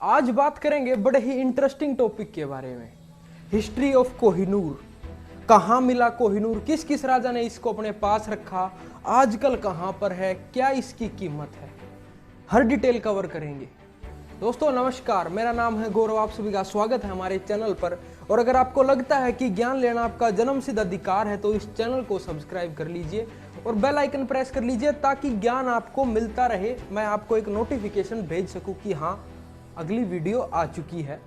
आज बात करेंगे बड़े ही इंटरेस्टिंग टॉपिक के बारे में। History of Kohinoor. कहाँ मिला कोहिनूर, किस किस राजा ने इसको अपने पास रखा, आजकल कहाँ पर है, क्या इसकी कीमत है, हर डिटेल कवर करेंगे। दोस्तों नमस्कार, मेरा नाम है गौरव, आप सभी का स्वागत है हमारे चैनल पर। और अगर आपको लगता है कि ज्ञान लेना आपका जन्मसिद्ध अधिकार है तो इस चैनल को सब्सक्राइब कर लीजिए और बेल आइकन प्रेस कर लीजिए ताकि ज्ञान आपको मिलता रहे, मैं आपको एक नोटिफिकेशन भेज सकूं कि हाँ अगली वीडियो आ चुकी है।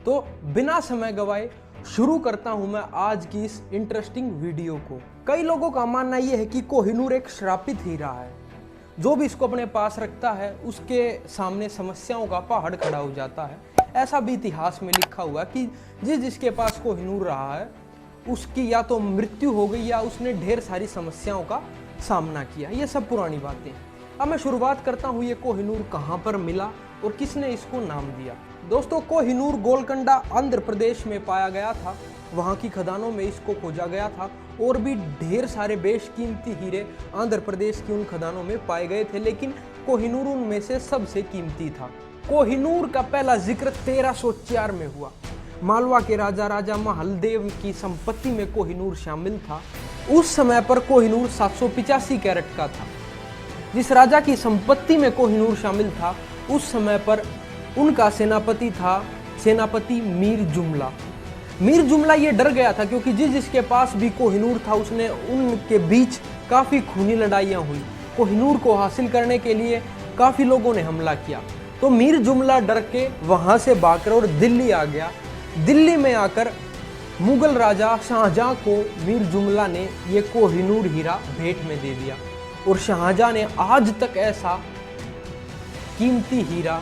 तो बिना समय गवाए शुरू करता हूं मैं आज की इस इंटरेस्टिंग वीडियो को। कई लोगों का मानना यह है कि कोहिनूर एक श्रापित हीरा है, जो भी इसको अपने पास रखता है उसके सामने समस्याओं का पहाड़ खड़ा हो जाता है। ऐसा भी इतिहास में लिखा हुआ कि जिसके पास कोहिनूर रहा है उसकी या तो मृत्यु हो गई या उसने ढेर सारी समस्याओं का सामना किया। ये सब पुरानी बातें। अब मैं शुरुआत करता हूँ ये कोहिनूर कहाँ पर मिला और किसने इसको नाम दिया। दोस्तों कोहिनूर गोलकोंडा आंध्र प्रदेश में पाया गया था, वहाँ की खदानों में इसको खोजा गया था और भी ढेर सारे बेशकीमती हीरे आंध्र प्रदेश की उन खदानों में पाए गए थे, लेकिन कोहिनूर उनमें से सबसे कीमती था। कोहिनूर का पहला जिक्र 1304 में हुआ। मालवा के राजा महलदेव की संपत्ति में कोहिनूर शामिल था। उस समय पर कोहिनूर 785 कैरेट का था। जिस राजा की संपत्ति में कोहिनूर शामिल था उस समय पर उनका सेनापति था सेनापति मीर जुमला। मीर जुमला ये डर गया था क्योंकि जिसके पास भी कोहिनूर था उसने उनके बीच काफ़ी खूनी लड़ाइयाँ हुई। कोहिनूर को हासिल करने के लिए काफ़ी लोगों ने हमला किया, तो मीर जुमला डर के वहाँ से भागकर और दिल्ली आ गया। दिल्ली में आकर मुगल राजा शाहजहां को मीर जुमला ने ये कोहिनूर हीरा भेंट में दे दिया और शाहजहां ने आज तक ऐसा कीमती हीरा,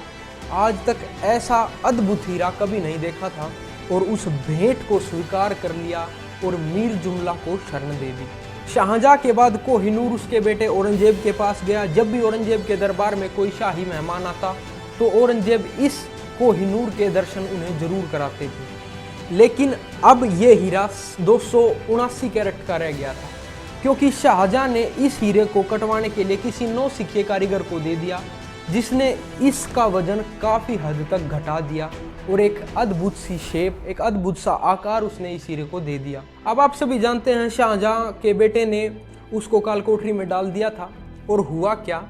आज तक ऐसा अद्भुत हीरा कभी नहीं देखा था और उस भेंट को स्वीकार कर लिया और मीर जुमला को शरण दे दी। शाहजहां के बाद कोहिनूर उसके बेटे औरंगजेब के पास गया। जब भी औरंगजेब के दरबार में कोई शाही मेहमान आता तो औरंगजेब इस कोहिनूर के दर्शन उन्हें जरूर कराते थे, लेकिन अब ये हीरा 279 कैरेट का रह गया था क्योंकि शाहजहां ने इस हीरे को कटवाने के लिए किसी नौसिखिए कारीगर को दे दिया, जिसने इसका वजन काफ़ी हद तक घटा दिया और एक अद्भुत सी शेप, एक अद्भुत सा आकार उसने इस हीरे को दे दिया। अब आप सभी जानते हैं शाहजहां के बेटे ने उसको कालकोठरी में डाल दिया था और हुआ क्या,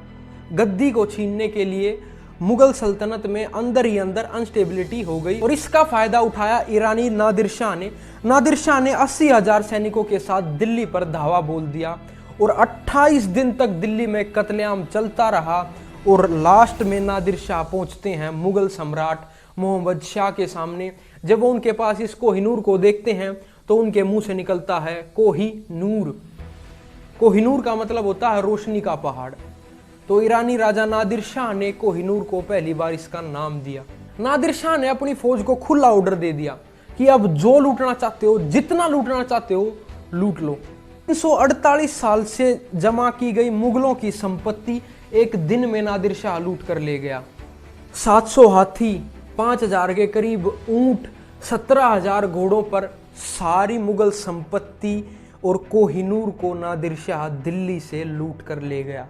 गद्दी को छीनने के लिए मुगल सल्तनत में अंदर ही अंदर अनस्टेबिलिटी हो गई और इसका फायदा उठाया ईरानी नादिर शाह ने। नादिर शाह ने 80,000 सैनिकों के साथ दिल्ली पर धावा बोल दिया और 28 दिन तक दिल्ली में कत्लेआम चलता रहा और लास्ट में नादिर शाह पहुंचते हैं मुगल सम्राट मोहम्मद शाह के सामने। जब वो उनके पास इस कोहिनूर को देखते हैं तो उनके मुंह से निकलता है कोहिनूर। कोहिनूर का मतलब होता है रोशनी का पहाड़। तो ईरानी राजा नादिर शाह ने कोहिनूर को पहली बार इसका नाम दिया। नादिर शाह ने अपनी फौज को खुला ऑर्डर दे दिया कि अब जो लूटना चाहते हो, जितना लूटना चाहते हो लूट लो। 348 साल से जमा की गई मुगलों की संपत्ति एक दिन में नादिर शाह लूट कर ले गया। 700 हाथी, 5,000 के करीब ऊंट, 17,000 घोड़ों पर सारी मुगल संपत्ति और कोहिनूर को नादिर शाह दिल्ली से लूट कर ले गया।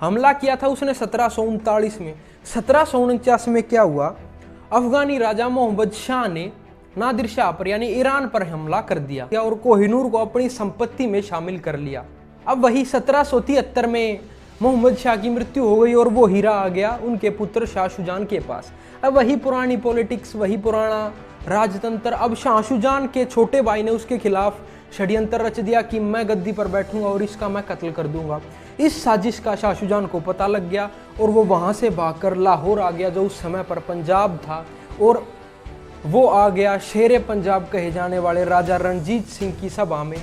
हमला किया था उसने 1739 में। 1749 में क्या हुआ, अफगानी राजा मोहम्मद शाह ने नादिर शाह पर यानी ईरान पर हमला कर दिया और कोहिनूर को अपनी संपत्ति में शामिल कर लिया। अब वही 1773 में मोहम्मद शाह की मृत्यु हो गई और वो हीरा आ गया उनके पुत्र शाह शुजान के पास। अब वही पुरानी पॉलिटिक्स, वही पुराना राजतंत्र। अब शाह शुजान के छोटे भाई ने उसके खिलाफ षड्यंत्र रच दिया कि मैं गद्दी पर बैठूंगा और इसका मैं कत्ल कर दूंगा। इस साजिश का शाह शुजान को पता लग गया और वो वहाँ से भागकर लाहौर आ गया, जो उस समय पर पंजाब था, और वो आ गया शेरे पंजाब कहे जाने वाले राजा रणजीत सिंह की सभा में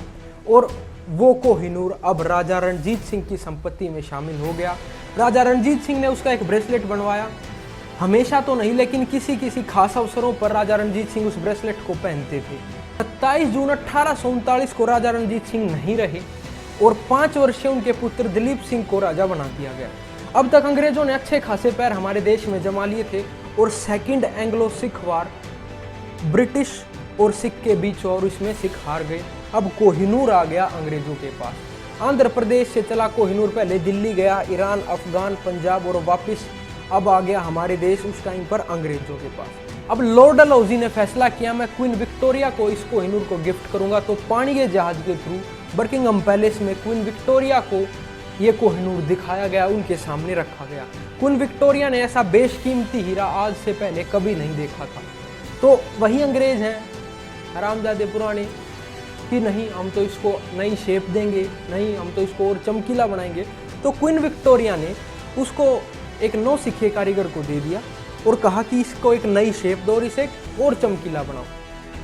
और वो कोहिनूर अब राजा रणजीत सिंह की संपत्ति में शामिल हो गया। राजा रणजीत सिंह ने उसका एक ब्रेसलेट बनवाया, हमेशा तो नहीं लेकिन किसी किसी खास अवसरों पर राजा रणजीत सिंह उस ब्रेसलेट को पहनते थे। 27 जून 1839 को राजा रणजीत सिंह नहीं रहे और 5 वर्षीय उनके पुत्र दिलीप सिंह को राजा बना दिया गया। अब तक अंग्रेजों ने अच्छे खासे पैर हमारे देश में जमा लिए थे और सेकंड एंग्लो सिख वार ब्रिटिश और सिख के बीच और इसमें सिख हार गए। अब कोहिनूर आ गया अंग्रेजों के पास। आंध्र प्रदेश से चला कोहिनूर पहले दिल्ली गया, ईरान, अफगान, पंजाब और वापस अब आ गया हमारे देश उस टाइम पर अंग्रेजों के पास। अब लॉर्ड डलहौजी ने फैसला किया मैं क्वीन विक्टोरिया को इस कोहिनूर को गिफ्ट करूंगा। तो पानी के जहाज के थ्रू बकिंघम पैलेस में क्वीन विक्टोरिया को ये कोहिनूर दिखाया गया, उनके सामने रखा गया। क्वीन विक्टोरिया ने ऐसा बेशकीमती हीरा आज से पहले कभी नहीं देखा था। तो वही अंग्रेज हैं हरामजादे पुराने कि नहीं हम तो इसको नई शेप देंगे, नहीं हम तो इसको और चमकीला बनाएंगे। तो क्वीन विक्टोरिया ने उसको एक नौसिखिए कारीगर को दे दिया और कहा कि इसको एक नई शेप दो और इसे और चमकीला बनाओ।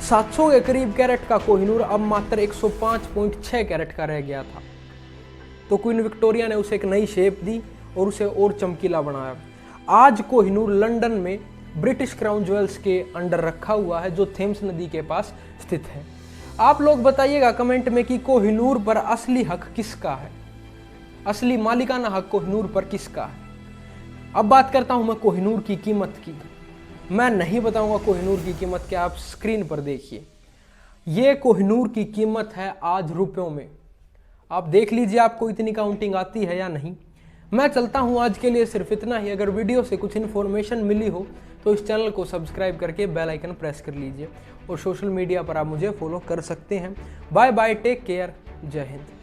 700 के करीब कैरेट का कोहिनूर अब मात्र 105.6 कैरेट का रह गया था। तो क्वीन विक्टोरिया ने उसे एक नई शेप दी और उसे और चमकीला बनाया। आज कोहिनूर लंदन में ब्रिटिश क्राउन ज्वेल्स के अंडर रखा हुआ है, जो थेम्स नदी के पास स्थित है। आप लोग बताइएगा कमेंट में कि कोहिनूर पर असली हक किसका है, असली मालिकाना हक कोहिनूर पर किसका है। अब बात करता हूं मैं कोहिनूर की कीमत की। मैं नहीं बताऊंगा कोहिनूर की कीमत क्या, आप स्क्रीन पर देखिए। ये कोहिनूर की कीमत है आज रुपयों में। आप देख लीजिए आपको इतनी काउंटिंग आती है या नहीं। मैं चलता हूं, आज के लिए सिर्फ इतना ही। अगर वीडियो से कुछ इन्फॉर्मेशन मिली हो तो इस चैनल को सब्सक्राइब करके बेल आइकन प्रेस कर लीजिए और सोशल मीडिया पर आप मुझे फॉलो कर सकते हैं। बाय बाय, टेक केयर, जय हिंद।